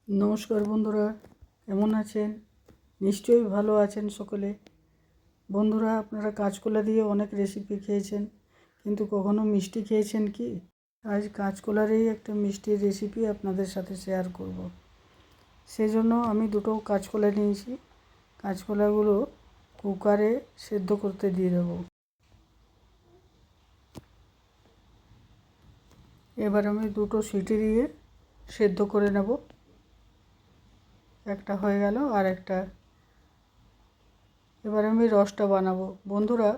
নমস্কার বন্ধুরা, কেমন আছেন? নিশ্চয়ই ভালো আছেন সকলে। বন্ধুরা, আপনারা কাঁচকলা দিয়ে অনেক রেসিপি খেয়েছেন, কিন্তু কখনো মিষ্টি খেয়েছেন কি? আজ কাঁচকলারই একটা মিষ্টির রেসিপি আপনাদের সাথে শেয়ার করব। সেজন্য আমি দুটো কাঁচকলা নিয়েছি। কাঁচকলাগুলো কুকারে সেদ্ধ করতে দিয়ে দেব। এবার আমি দুটো সিটি দিয়ে সেদ্ধ করে নেব। একটা হয়ে গেল, আর একটা। এবার আমি রসটা বানাবো। বন্ধুরা,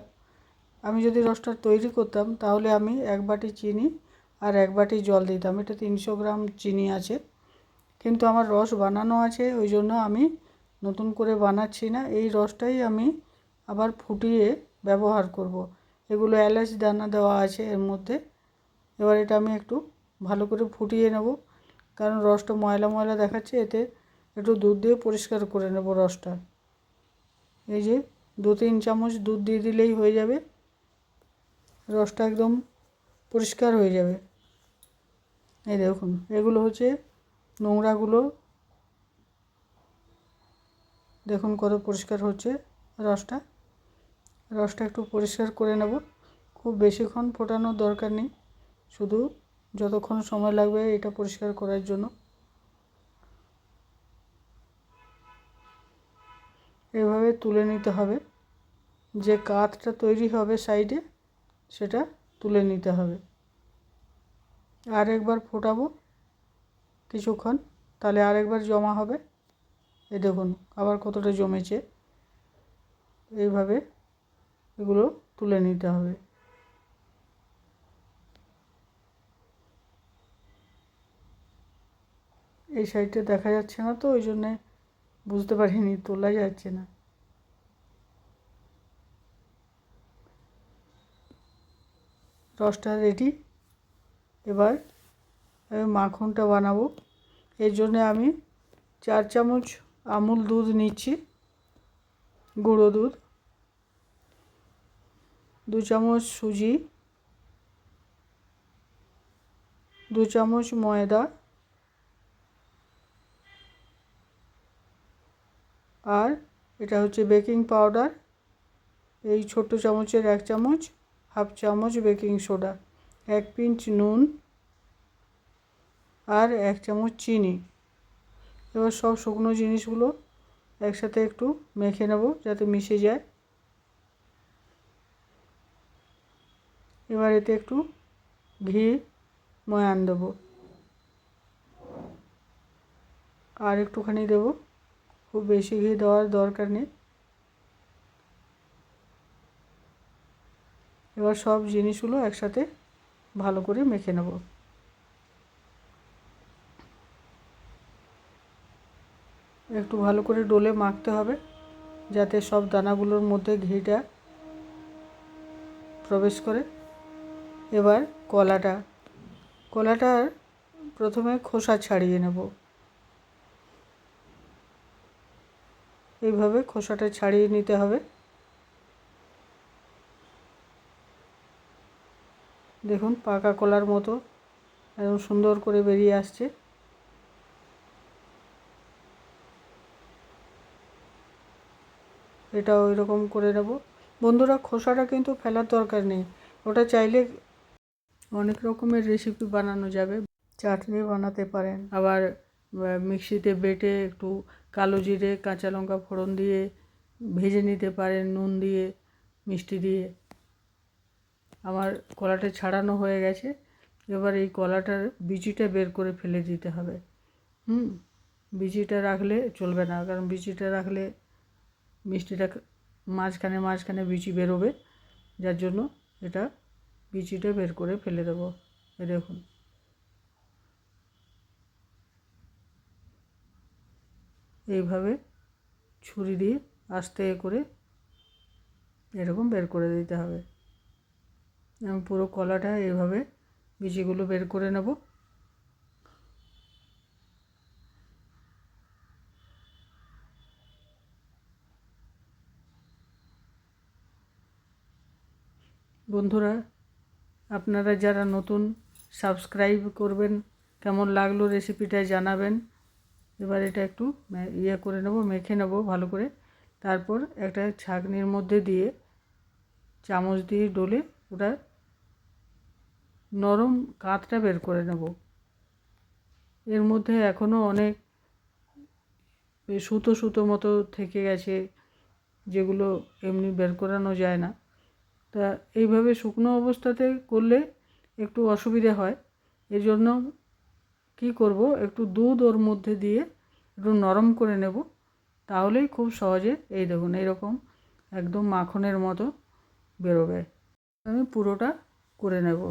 আমি যদি রসটা তৈরি করতাম তাহলে আমি 1 বাটি চিনি আর 1 বাটি জল দিতাম। এটা 300 গ্রাম চিনি আছে, কিন্তু আমার রস বানানো আছে, ওই জন্য আমি নতুন করে বানাচ্ছি না। এই রসটাই আমি আবার ফুটিয়ে ব্যবহার করব। এগুলো এলাচ দানা দেওয়া আছে এর মধ্যে। এবার এটা আমি একটু ভালো করে ফুটিয়ে নেব, কারণ রসটা ময়লা ময়লা দেখাচ্ছে। এতে একটু দুধ দিয়ে পরিষ্কার করে নেব রসটা। এই যে 2-3 চামচ দুধ দিয়ে দিলেই হয়ে যাবে। রসটা একদম পরিষ্কার হয়ে যাবে। এই দেখুন, এগুলো হচ্ছে নোংরাগুলো। দেখুন কত পরিষ্কার হচ্ছে রসটা। রসটা একটু পরিষ্কার করে নেব। খুব বেশিক্ষণ ফোটানোর দরকার নেই, শুধু যতক্ষণ সময় লাগবে এটা পরিষ্কার করার জন্য। এভাবে তুলে নিতে হবে। যে কাতটা তৈরি হবে সাইডে, সেটা তুলে নিতে হবে। আর একবার ফোটাবো কিছুক্ষণ, তাহলে আরেকবার জমা হবে। এই দেখুন আবার কতটা জমেছে। এইভাবে এগুলো তুলে নিতে হবে। এই সাইডটা দেখা যাচ্ছে না, তো ওই জন্যে বুঝতে পারিনি, তোলা যাচ্ছে না। রসটা রেডি। এবার আমি মাখনটা বানাবো। এর জন্যে আমি 4 চামচ আমুল দুধ নিচ্ছি, গুঁড়ো দুধ, 2 চামচ সুজি, 2 চামচ ময়দা, আর এটা হচ্ছে বেকিং পাউডার। এই ছোট্ট চামচের 1 চামচ, হাফ চামচ বেকিং সোডা, 1 পিঞ্চ নুন, আর 1 চামচ চিনি। এবার সব শুকনো জিনিসগুলো একসাথে একটু মেখে নেব যাতে মিশে যায়। এবার এতে একটু ঘি ময়ান দেবো, আর একটুখানি দেব। খুব বেশি ঘি দেওয়ার দরকার নেই। এবার সব জিনিসগুলো একসাথে ভালো করে মেখে নেব। একটু ভালো করে ডলে মাখতে হবে, যাতে সব দানাগুলোর মধ্যে ঘিটা প্রবেশ করে। এবার কলাটার প্রথমে খোসা ছাড়িয়ে নেব। এইভাবে খোসাটা ছাড়িয়ে নিতে হবে। দেখুন পাকা কলার মতো একদম সুন্দর করে বেরিয়ে আসছে। এটা ওই রকম করে নেব। বন্ধুরা, খোসাটা কিন্তু ফেলার দরকার নেই। ওটা চাইলে অনেক রকমের রেসিপি বানানো যাবে। চাটনি বানাতে পারেন, আবার মিক্সিতে বেটে একটু কালো জিরে কাঁচা লঙ্কা ফোড়ন দিয়ে ভেজে নিতে পারেন, নুন দিয়ে মিষ্টি দিয়ে। আমার কলাটা ছাড়ানো হয়ে গেছে। এবার এই কলাটার বিচিটা বের করে ফেলে দিতে হবে। বিচিটা রাখলে চলবে না, কারণ বিচিটা রাখলে মিষ্টিটা মাঝখানে মাঝখানে বিচি বেরোবে, যার জন্য এটা বিচিটা বের করে ফেলে দেবো। দেখুন এইভাবে ছুরি দিয়ে আস্তে করে এরকম বের করে দিতে হবে। আমি পুরো কলাটা এইভাবে বিচিগুলো বের করে নেব। বন্ধুরা, আপনারা যারা নতুন, সাবস্ক্রাইব করবেন, কেমন লাগলো রেসিপিটা জানাবেন, এবার এটা একটু ইয়ে করে নেব, মেখে নেব ভালো করে। তারপর একটা ছাঁকনির মধ্যে দিয়ে চামচ দিয়ে ডলে ওটা নরম কাঁচটা বের করে নেব। এর মধ্যে এখনও অনেক সুতো সুতো মতো থেকে গেছে, যেগুলো এমনি বের করানো যায় না। তা এইভাবে শুকনো অবস্থাতে করলে একটু অসুবিধে হয়। এই জন্য কী করব, একটু দুধ ওর মধ্যে দিয়ে একটু নরম করে নেব, তাহলেই খুব সহজে এই দেখুন এইরকম একদম মাখনের মতো বেরোবে। আমি পুরোটা করে নেব।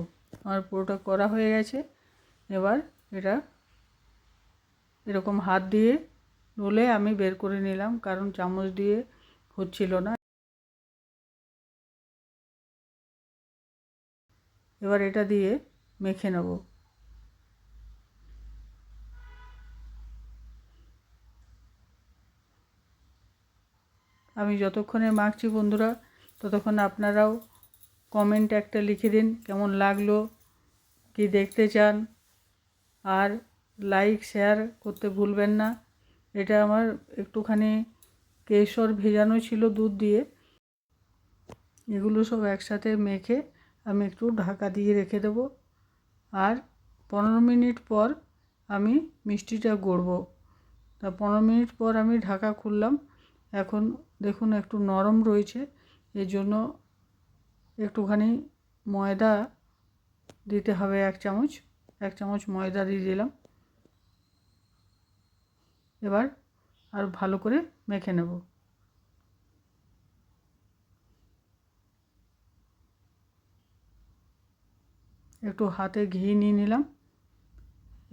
আমার পুরোটা করা হয়ে গেছে। এবার এটা এরকম হাত দিয়ে ডলে আমি বের করে নিলাম, কারণ চামচ দিয়ে হচ্ছিল না। এবার এটা দিয়ে মেখে নেব। আমি যতক্ষণে মাখছি বন্ধুরা, ততক্ষণ আপনারাও কমেন্ট একটা লিখে দিন কেমন লাগলো, কি দেখতে চান, আর লাইক শেয়ার করতে ভুলবেন না। এটা আমার একটুখানি কেশর ভেজানো ছিল দুধ দিয়ে। এগুলো সব একসাথে মেখে আমি একটু ঢাকা দিয়ে রেখে দেবো। আর 15 মিনিট পর আমি মিষ্টিটা গড়ব। তা 15 মিনিট পর আমি ঢাকা খুললাম। এখন দেখুন একটু নরম রয়েছে, এর জন্য একটুখানি ময়দা দিতে হবে। এক চামচ ময়দা দিয়ে দিলাম। এবার আর ভালো করে মেখে নেব। একটু হাতে ঘি নিয়ে নিলাম।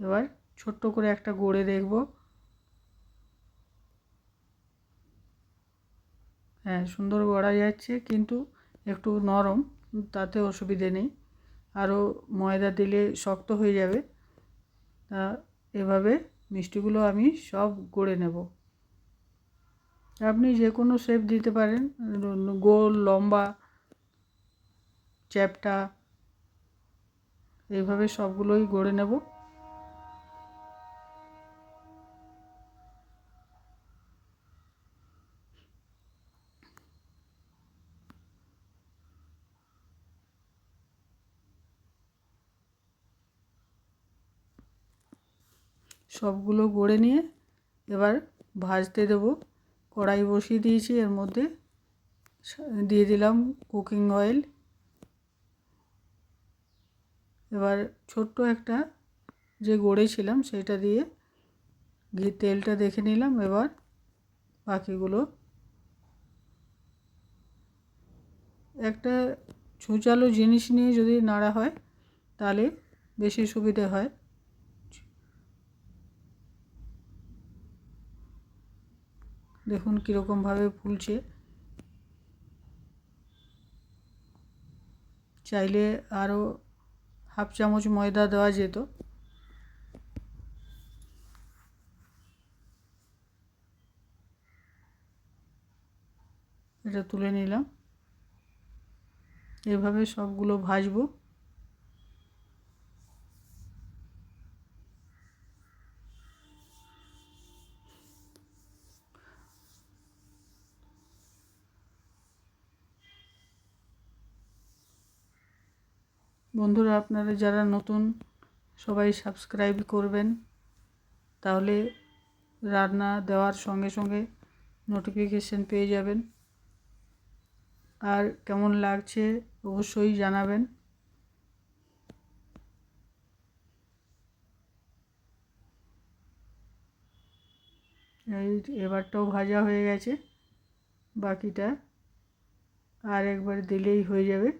এবার ছোট্ট করে একটা গড়ে দেখব। হ্যাঁ, সুন্দর গড়া যাচ্ছে, কিন্তু একটু নরম, তাতে অসুবিধে নেই। আরও ময়দা দিলে শক্ত হয়ে যাবে। তা এভাবে মিষ্টিগুলো আমি সব গড়ে নেব। আপনি যে কোনো শেপ দিতে পারেন, গোল, লম্বা, চ্যাপ্টা, এইভাবে সবগুলোই গড়ে নেব। সবগুলো গড়ে নিয়ে এবার ভাজতে দেব। কড়াই বসিয়ে দিয়েছি, এর মধ্যে দিয়ে দিলাম কুকিং অয়েল। এবার ছোট্ট একটা যে গড়েছিলাম সেটা দিয়ে তেলটা দেখে নিলাম। এবার বাকিগুলো একটা ছুঁচালো জিনিস নিয়ে যদি নাড়া হয় তাহলে বেশি সুবিধে হয়। দেখুন কীরকমভাবে ফুলছে। চাইলে আরও হাফ চামচ ময়দা দেওয়া যেত। এটা তুলে নিলাম। এভাবে সবগুলো ভাজবো। বন্ধুরা, আপনারা যারা নতুন সবাই সাবস্ক্রাইব করবেন, তাহলে রান্না দেওয়ার সঙ্গে সঙ্গে নোটিফিকেশন পেয়ে যাবেন। আর কেমন লাগছে অবশ্যই জানাবেন। এই এবারটাও ভাজা হয়ে গেছে, বাকিটা আর একবার দিলেই হয়ে যাবে।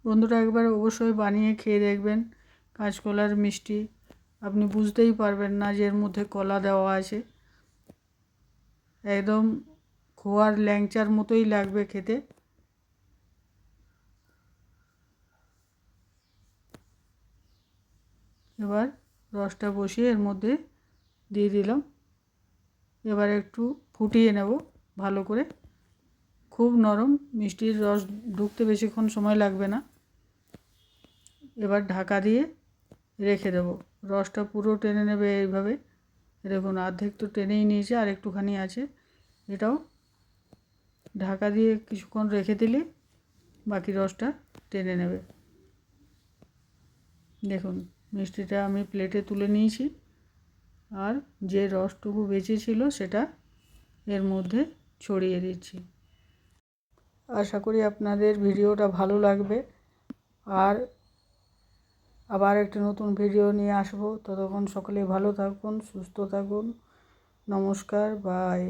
বন্ধুরা, একবার অবশ্যই বানিয়ে খেয়ে দেখবেন কাঁচকলার মিষ্টি। আপনি বুঝতেই পারবেন না যে এর মধ্যে কলা দেওয়া আছে। একদম খোয়ার ল্যাংচার মতোই লাগবে খেতে। এবার রসটা বসিয়ে এর মধ্যে দিয়ে দিলাম। এবার একটু ফুটিয়ে নেব ভালো করে। খুব নরম, মিষ্টির রস ঢুকতে বেশিক্ষণ সময় লাগবে না। এবার ঢাকা দিয়ে রেখে দেবো। রসটা পুরো টেনে নেবে এইভাবে। দেখুন অর্ধেক তো টেনেই নিয়েছে, আর একটুখানি আছে। এটাও ঢাকা দিয়ে কিছুক্ষণ রেখে দিলে বাকি রসটা টেনে নেবে। দেখুন মিষ্টিটা আমি প্লেটে তুলে নিয়েছি, আর যে রসটুকু বেঁচে ছিল সেটা এর মধ্যে ছড়িয়ে দিচ্ছি। আশা করি আপনাদের ভিডিওটা ভালো লাগবে। আর আবার একটি নতুন ভিডিও নিয়ে আসবো। ততক্ষণ সকলে ভালো থাকুন, সুস্থ থাকুন। নমস্কার, বাই।